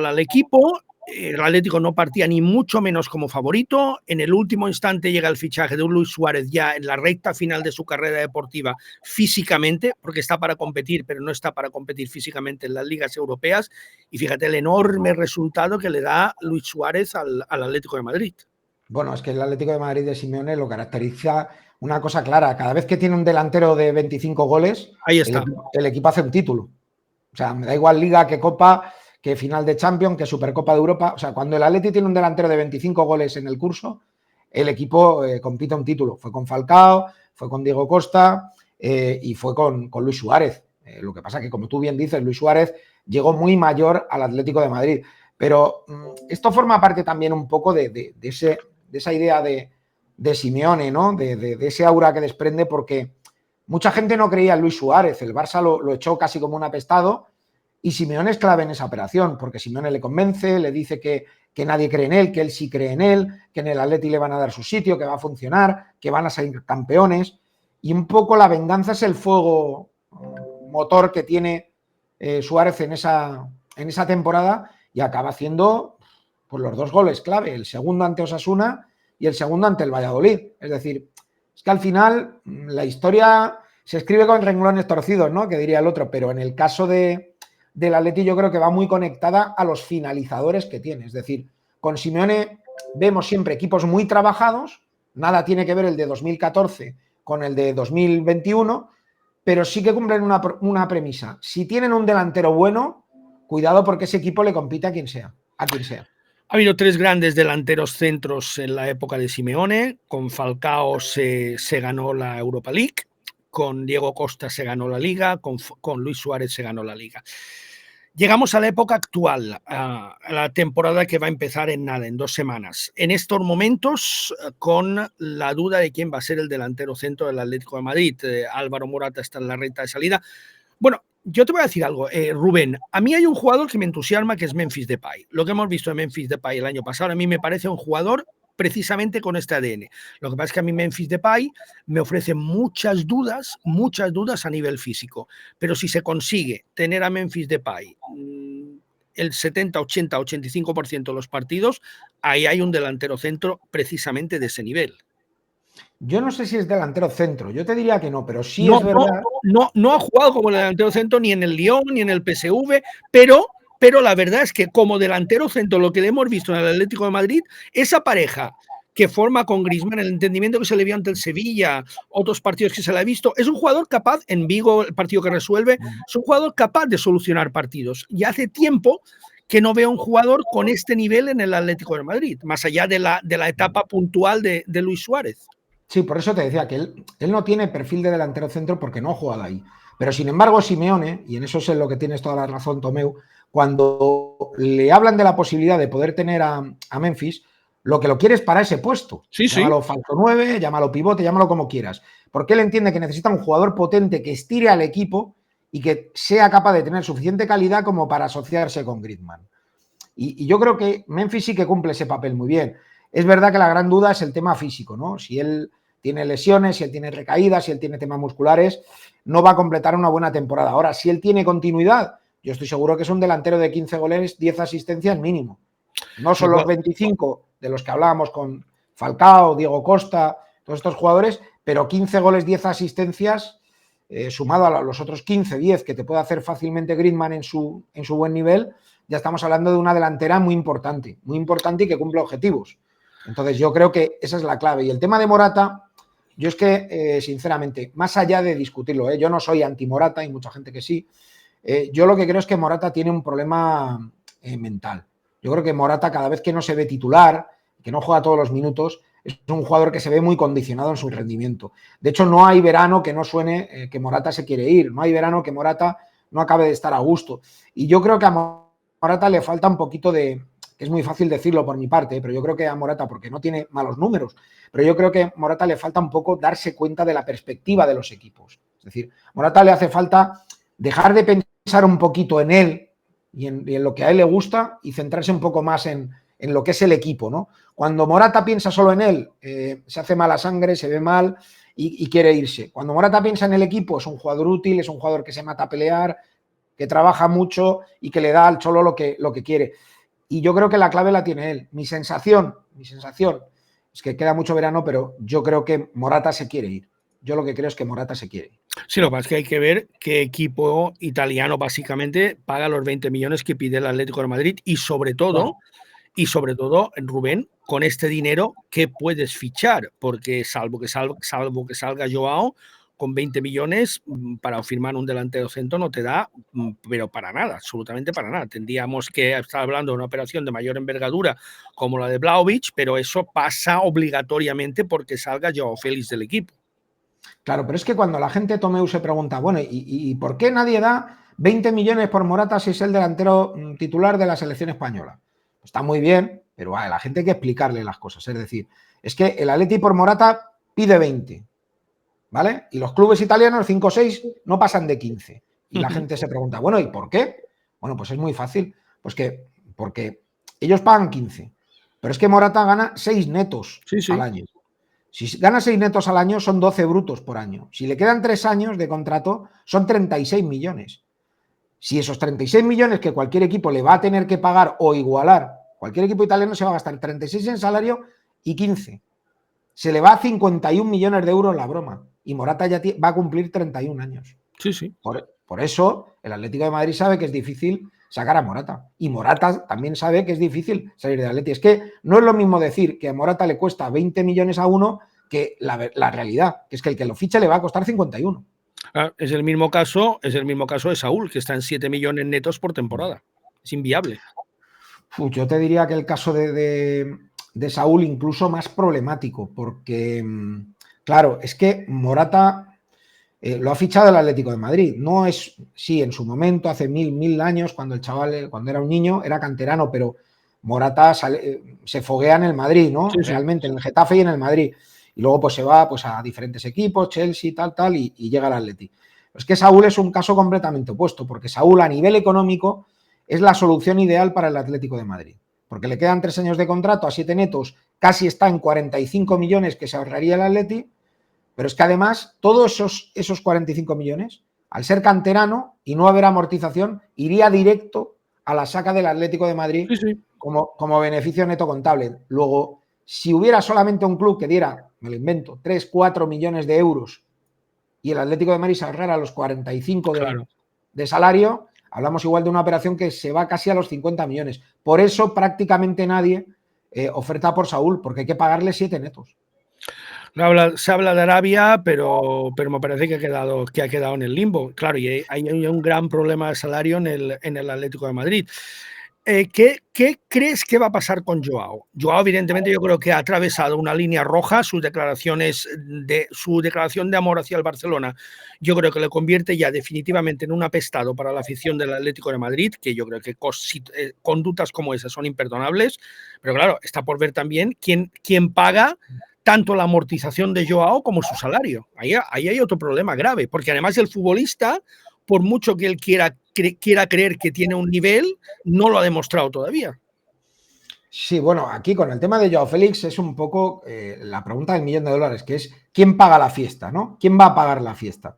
al equipo. El Atlético no partía ni mucho menos como favorito. En el último instante llega el fichaje de un Luis Suárez ya en la recta final de su carrera deportiva físicamente, porque está para competir, pero no está para competir físicamente en las ligas europeas. Y fíjate el enorme resultado que le da Luis Suárez al Atlético de Madrid. Bueno, es que el Atlético de Madrid de Simeone lo caracteriza una cosa clara. Cada vez que tiene un delantero de 25 goles, ahí está. El equipo hace un título. O sea, me da igual Liga que Copa, que final de Champions, que Supercopa de Europa. O sea, cuando el Atleti tiene un delantero de 25 goles en el curso, el equipo compite un título. Fue con Falcao, fue con Diego Costa y fue con Luis Suárez. Lo que pasa es que, como tú bien dices, Luis Suárez llegó muy mayor al Atlético de Madrid. Pero esto forma parte también un poco de esa idea de Simeone, ¿no? De ese aura que desprende, porque mucha gente no creía en Luis Suárez. El Barça lo echó casi como un apestado. Y Simeone es clave en esa operación, porque Simeone le convence, le dice que nadie cree en él, que él sí cree en él, que en el Atleti le van a dar su sitio, que va a funcionar, que van a salir campeones. Y un poco la venganza es el fuego motor que tiene Suárez en esa temporada y acaba haciendo pues, los 2 goles clave, el segundo ante Osasuna y el segundo ante el Valladolid. Es decir, es que al final la historia se escribe con renglones torcidos, ¿no? Que diría el otro, pero en el caso del Atleti yo creo que va muy conectada a los finalizadores que tiene. Es decir, con Simeone vemos siempre equipos muy trabajados, nada tiene que ver el de 2014 con el de 2021, pero sí que cumplen una premisa. Si tienen un delantero bueno, cuidado porque ese equipo le compite a quien sea. Ha habido 3 grandes delanteros centros en la época de Simeone. Con Falcao se ganó la Europa League, con Diego Costa se ganó la Liga, con Luis Suárez se ganó la Liga. Llegamos a la época actual, a la temporada que va a empezar en 2 semanas. En estos momentos, con la duda de quién va a ser el delantero centro del Atlético de Madrid. Álvaro Morata está en la recta de salida. Bueno, yo te voy a decir algo, Rubén. A mí hay un jugador que me entusiasma, que es Memphis Depay. Lo que hemos visto de Memphis Depay el año pasado, a mí me parece un jugador precisamente con este ADN. Lo que pasa es que a mí Memphis Depay me ofrece muchas dudas a nivel físico. Pero si se consigue tener a Memphis Depay el 70, 80, 85% de los partidos, ahí hay un delantero centro precisamente de ese nivel. Yo no sé si es delantero centro, yo te diría que no, pero sí es verdad. No ha jugado como delantero centro ni en el Lyon ni en el PSV, pero la verdad es que como delantero centro, lo que hemos visto en el Atlético de Madrid, esa pareja que forma con Griezmann, el entendimiento que se le vio ante el Sevilla, otros partidos que se le ha visto, es un jugador capaz, en Vigo, el partido que resuelve, es un jugador capaz de solucionar partidos. Y hace tiempo que no veo un jugador con este nivel en el Atlético de Madrid, más allá de la etapa puntual de Luis Suárez. Sí, por eso te decía que él no tiene perfil de delantero centro porque no ha jugado ahí. Pero sin embargo, Simeone, y en eso es en lo que tienes toda la razón, Tomeu, cuando le hablan de la posibilidad de poder tener a Memphis, lo que lo quiere es para ese puesto. Sí, llámalo falso 9, llámalo pivote, llámalo como quieras. Porque él entiende que necesita un jugador potente que estire al equipo y que sea capaz de tener suficiente calidad como para asociarse con Griezmann. Y yo creo que Memphis sí que cumple ese papel muy bien. Es verdad que la gran duda es el tema físico, ¿no? Si él tiene lesiones, si él tiene recaídas, si él tiene temas musculares, no va a completar una buena temporada. Ahora, si él tiene continuidad, yo estoy seguro que es un delantero de 15 goles, 10 asistencias mínimo. No son los 25 de los que hablábamos con Falcao, Diego Costa, todos estos jugadores, pero 15 goles, 10 asistencias, sumado a los otros 15, 10 que te puede hacer fácilmente Griezmann en su buen nivel, ya estamos hablando de una delantera muy importante y que cumple objetivos. Entonces yo creo que esa es la clave. Y el tema de Morata, yo es que, sinceramente, más allá de discutirlo, yo no soy anti-Morata, hay mucha gente que sí, yo lo que creo es que Morata tiene un problema mental. Yo creo que Morata, cada vez que no se ve titular, que no juega todos los minutos, es un jugador que se ve muy condicionado en su rendimiento. De hecho, no hay verano que no suene que Morata se quiere ir, no hay verano que Morata no acabe de estar a gusto. Y yo creo que a Morata le falta un poquito de, que es muy fácil decirlo por mi parte, pero yo creo que a Morata, porque no tiene malos números, pero yo creo que a Morata le falta un poco darse cuenta de la perspectiva de los equipos. Es decir, a Morata le hace falta dejar de pensar un poquito en él y en lo que a él le gusta y centrarse un poco más en lo que es el equipo, ¿no? Cuando Morata piensa solo en él, se hace mala sangre, se ve mal y quiere irse. Cuando Morata piensa en el equipo, es un jugador útil, es un jugador que se mata a pelear, que trabaja mucho y que le da al Cholo lo que quiere. Y yo creo que la clave la tiene él. Mi sensación es que queda mucho verano, pero yo creo que Morata se quiere ir. Yo lo que creo es que Morata se quiere ir. Sí, lo que pasa es que hay que ver qué equipo italiano básicamente paga los 20 millones que pide el Atlético de Madrid y sobre todo, Rubén, con este dinero, ¿qué puedes fichar? Porque salvo que salga Joao, con 20 millones para firmar un delantero centro no te da, pero para nada, absolutamente para nada. Tendríamos que estar hablando de una operación de mayor envergadura como la de Vlahovic, pero eso pasa obligatoriamente porque salga Joao Félix del equipo. Claro, pero es que cuando la gente Tomeu se pregunta, bueno, ¿y por qué nadie da 20 millones por Morata si es el delantero titular de la selección española? Pues está muy bien, pero a la gente hay que explicarle las cosas. Es decir, es que el Atleti por Morata pide 20, ¿vale? Y los clubes italianos, 5 o 6, no pasan de 15. Y la gente se pregunta, bueno, ¿y por qué? Bueno, pues es muy fácil. Pues porque ellos pagan 15, pero es que Morata gana 6 netos al año. Si gana 6 netos al año, son 12 brutos por año. Si le quedan 3 años de contrato, son 36 millones. Si esos 36 millones que cualquier equipo le va a tener que pagar o igualar, cualquier equipo italiano se va a gastar 36 en salario y 15. Se le va a 51 millones de euros la broma. Y Morata ya va a cumplir 31 años. Sí. Por eso el Atlético de Madrid sabe que es difícil sacar a Morata. Y Morata también sabe que es difícil salir de Atleti. Es que no es lo mismo decir que a Morata le cuesta 20 millones a uno que la realidad, que es que el que lo ficha le va a costar 51. Es el mismo caso de Saúl, que está en 7 millones netos por temporada. Es inviable. Yo te diría que el caso de Saúl incluso más problemático, porque, claro, es que Morata lo ha fichado el Atlético de Madrid. No es, sí, en su momento, hace mil años, cuando el chaval, cuando era un niño, era canterano, pero Morata se foguea en el Madrid, ¿no? Sí. Realmente, en el Getafe y en el Madrid. Y luego pues se va pues, a diferentes equipos, Chelsea, tal, y llega al Atleti. Es que Saúl es un caso completamente opuesto, porque Saúl a nivel económico es la solución ideal para el Atlético de Madrid. Porque le quedan 3 años de contrato a 7 netos, casi está en 45 millones que se ahorraría el Atleti, pero es que además todos esos 45 millones, al ser canterano y no haber amortización, iría directo a la saca del Atlético de Madrid como beneficio neto contable. Luego, si hubiera solamente un club que diera, me lo invento, 3, 4 millones de euros y el Atlético de Madrid se ahorrara los 45 de salario, hablamos igual de una operación que se va casi a los 50 millones. Por eso prácticamente nadie oferta por Saúl, porque hay que pagarle 7 netos. Se habla de Arabia, pero me parece que ha quedado en el limbo. Claro, y hay un gran problema de salario en el Atlético de Madrid. ¿Qué crees que va a pasar con Joao? Joao, evidentemente, yo creo que ha atravesado una línea roja. Su declaración de amor hacia el Barcelona, yo creo que le convierte ya definitivamente en un apestado para la afición del Atlético de Madrid, que yo creo que conductas como esas son imperdonables. Pero claro, está por ver también quién paga tanto la amortización de Joao como su salario. Ahí hay otro problema grave, porque además el futbolista, por mucho que él quiera creer que tiene un nivel, no lo ha demostrado todavía. Sí, bueno, aquí con el tema de Joao Félix es un poco la pregunta del millón de dólares, que es ¿quién paga la fiesta, ¿no? ¿Quién va a pagar la fiesta?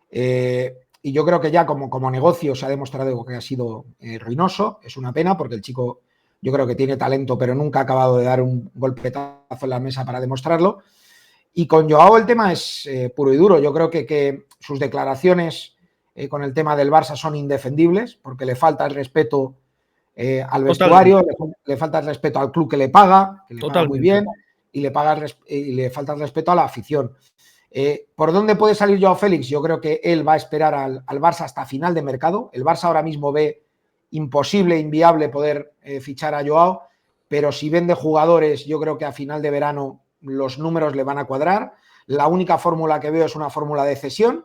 Y yo creo que ya como negocio se ha demostrado que ha sido ruinoso. Es una pena porque el chico yo creo que tiene talento, pero nunca ha acabado de dar un golpetazo en la mesa para demostrarlo. Y con Joao el tema es puro y duro. Yo creo que sus declaraciones con el tema del Barça son indefendibles porque le falta el respeto al vestuario, le falta el respeto al club que le paga muy bien, y le falta el respeto a la afición. ¿Por dónde puede salir Joao Félix? Yo creo que él va a esperar al Barça hasta final de mercado. El Barça ahora mismo ve imposible, inviable poder fichar a Joao, pero si vende jugadores, yo creo que a final de verano los números le van a cuadrar. La única fórmula que veo es una fórmula de cesión,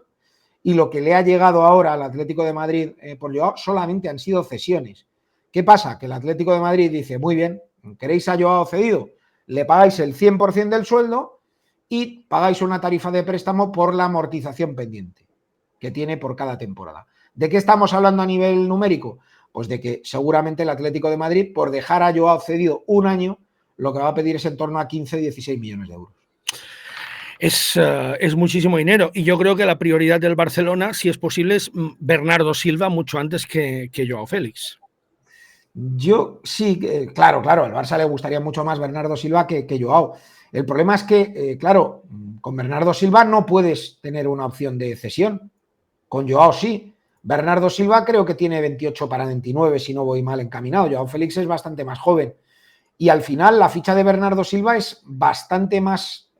y lo que le ha llegado ahora al Atlético de Madrid por Joao solamente han sido cesiones. ¿Qué pasa? Que el Atlético de Madrid dice, muy bien, ¿queréis a Joao cedido? Le pagáis el 100% del sueldo y pagáis una tarifa de préstamo por la amortización pendiente que tiene por cada temporada. ¿De qué estamos hablando a nivel numérico? Pues de que seguramente el Atlético de Madrid, por dejar a Joao cedido un año, lo que va a pedir es en torno a 15-16 millones de euros. Es muchísimo dinero, y yo creo que la prioridad del Barcelona, si es posible, es Bernardo Silva mucho antes que Joao Félix. Yo sí, claro, al Barça le gustaría mucho más Bernardo Silva que Joao. El problema es que, claro, con Bernardo Silva no puedes tener una opción de cesión. Con Joao sí. Bernardo Silva creo que tiene 28 para 29, si no voy mal encaminado. Joao Félix es bastante más joven. Y al final la ficha de Bernardo Silva es bastante más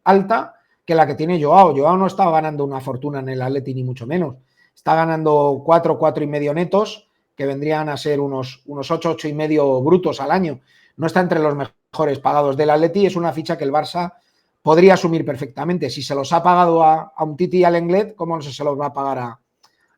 alta que la que tiene Joao. Joao no está ganando una fortuna en el Atleti, ni mucho menos. Está ganando 4,5 netos, que vendrían a ser unos 8,5 brutos al año. No está entre los mejores pagados del Atleti. Es una ficha que el Barça podría asumir perfectamente. Si se los ha pagado a un Titi y al Lenglet, ¿cómo no se los va a pagar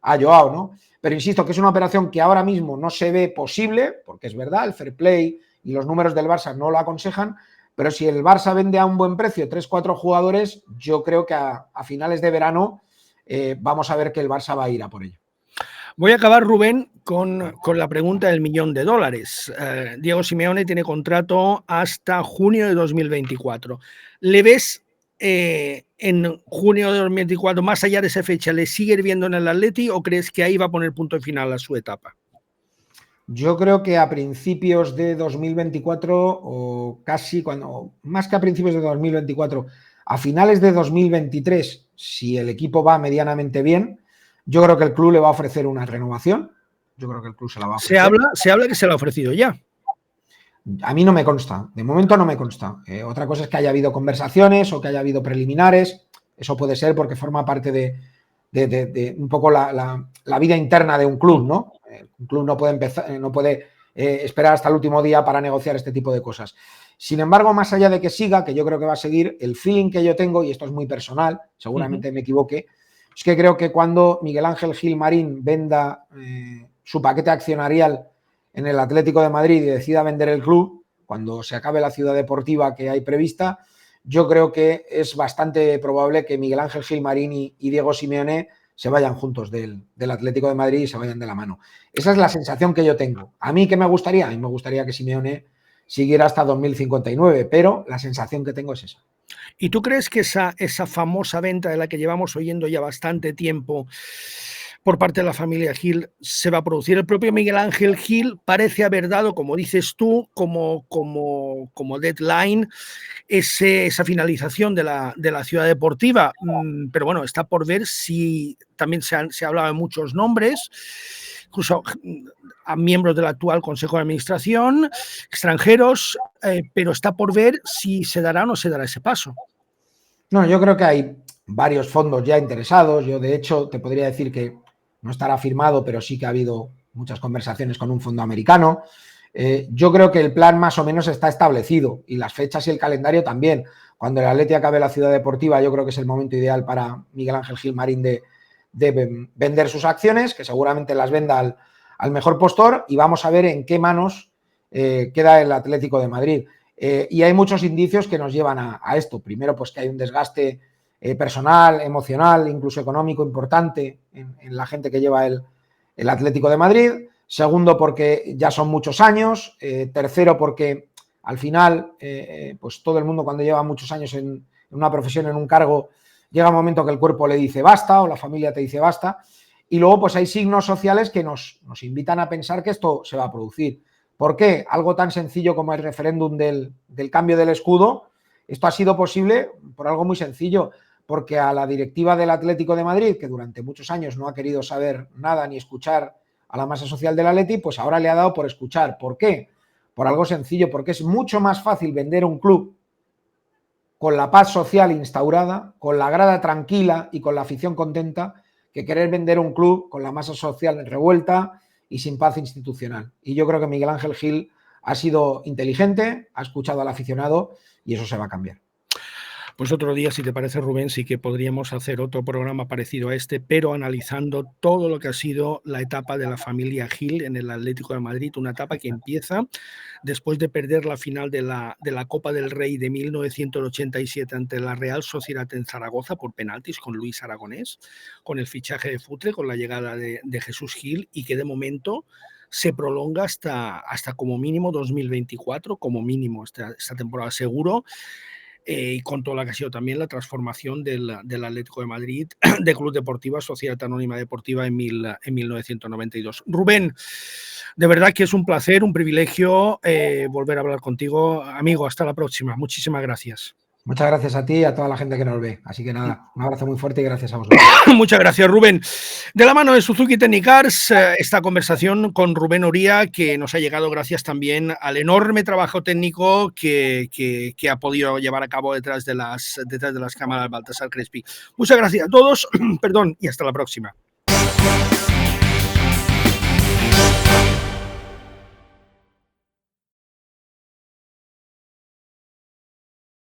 a Joao, ¿no? Pero insisto que es una operación que ahora mismo no se ve posible, porque es verdad, el fair play y los números del Barça no lo aconsejan, pero si el Barça vende a un buen precio 3-4 jugadores, yo creo que a finales de verano vamos a ver que el Barça va a ir a por ello. Voy a acabar, Rubén, con la pregunta del millón de dólares. Diego Simeone tiene contrato hasta junio de 2024. ¿Le ves en junio de 2024, más allá de esa fecha, le sigue viendo en el Atleti, o crees que ahí va a poner punto final a su etapa? Yo creo que a principios de 2024, o casi más que a principios de 2024, a finales de 2023, si el equipo va medianamente bien, yo creo que el club le va a ofrecer una renovación. Yo creo que el club se la va a ofrecer. Se habla que se la ha ofrecido ya. A mí no me consta, de momento no me consta. Otra cosa es que haya habido conversaciones o que haya habido preliminares. Eso puede ser porque forma parte de un poco la vida interna de un club, ¿no? Un club no puede esperar hasta el último día para negociar este tipo de cosas. Sin embargo, más allá de que siga, que yo creo que va a seguir, el feeling que yo tengo, y esto es muy personal, seguramente me equivoque, es que creo que cuando Miguel Ángel Gil Marín venda su paquete accionarial en el Atlético de Madrid y decida vender el club, cuando se acabe la ciudad deportiva que hay prevista, yo creo que es bastante probable que Miguel Ángel Gil Marín y Diego Simeone se vayan juntos del Atlético de Madrid y se vayan de la mano. Esa es la sensación que yo tengo. ¿A mí qué me gustaría? A mí me gustaría que Simeone siguiera hasta 2059, pero la sensación que tengo es esa. ¿Y tú crees que esa famosa venta de la que llevamos oyendo ya bastante tiempo por parte de la familia Gil se va a producir? El propio Miguel Ángel Gil parece haber dado, como dices tú, como deadline esa finalización de la ciudad deportiva, pero bueno, está por ver. Si también se hablaba de muchos nombres, incluso a miembros del actual Consejo de Administración, extranjeros, pero está por ver si se dará o no se dará ese paso. No, yo creo que hay varios fondos ya interesados. Yo, de hecho, te podría decir que no estará firmado, pero sí que ha habido muchas conversaciones con un fondo americano. Yo creo que el plan más o menos está establecido, y las fechas y el calendario también. Cuando el Atleti acabe la ciudad deportiva, yo creo que es el momento ideal para Miguel Ángel Gil Marín de vender sus acciones, que seguramente las venda al mejor postor, y vamos a ver en qué manos queda el Atlético de Madrid. Y hay muchos indicios que nos llevan a esto. Primero, pues que hay un desgaste personal, emocional, incluso económico importante en la gente que lleva el Atlético de Madrid. Segundo, porque ya son muchos años. Tercero, porque al final, pues todo el mundo cuando lleva muchos años en una profesión, en un cargo, llega un momento que el cuerpo le dice basta o la familia te dice basta. Y luego pues hay signos sociales que nos invitan a pensar que esto se va a producir. ¿Por qué? Algo tan sencillo como el referéndum del cambio del escudo, esto ha sido posible por algo muy sencillo, porque a la directiva del Atlético de Madrid, que durante muchos años no ha querido saber nada ni escuchar a la masa social del Atleti, pues ahora le ha dado por escuchar. ¿Por qué? Por algo sencillo, porque es mucho más fácil vender un club con la paz social instaurada, con la grada tranquila y con la afición contenta, que querer vender un club con la masa social revuelta y sin paz institucional. Y yo creo que Miguel Ángel Gil ha sido inteligente, ha escuchado al aficionado y eso se va a cambiar. Pues otro día, si te parece, Rubén, sí que podríamos hacer otro programa parecido a este, pero analizando todo lo que ha sido la etapa de la familia Gil en el Atlético de Madrid, una etapa que empieza después de perder la final de la Copa del Rey de 1987 ante la Real Sociedad en Zaragoza por penaltis con Luis Aragonés, con el fichaje de Futre, con la llegada de Jesús Gil, y que de momento se prolonga hasta como mínimo 2024, como mínimo esta temporada seguro. Y con todo lo que ha sido también la transformación del Atlético de Madrid de Club Deportivo a Sociedad Anónima Deportiva en 1992. Rubén, de verdad que es un placer, un privilegio volver a hablar contigo. Amigo, hasta la próxima. Muchísimas gracias. Muchas gracias a ti y a toda la gente que nos ve. Así que nada, un abrazo muy fuerte y gracias a vosotros. Muchas gracias, Rubén. De la mano de Suzuki Technicars, esta conversación con Rubén Oría, que nos ha llegado gracias también al enorme trabajo técnico que ha podido llevar a cabo detrás de las cámaras Baltasar Crespi. Muchas gracias a todos, perdón, y hasta la próxima.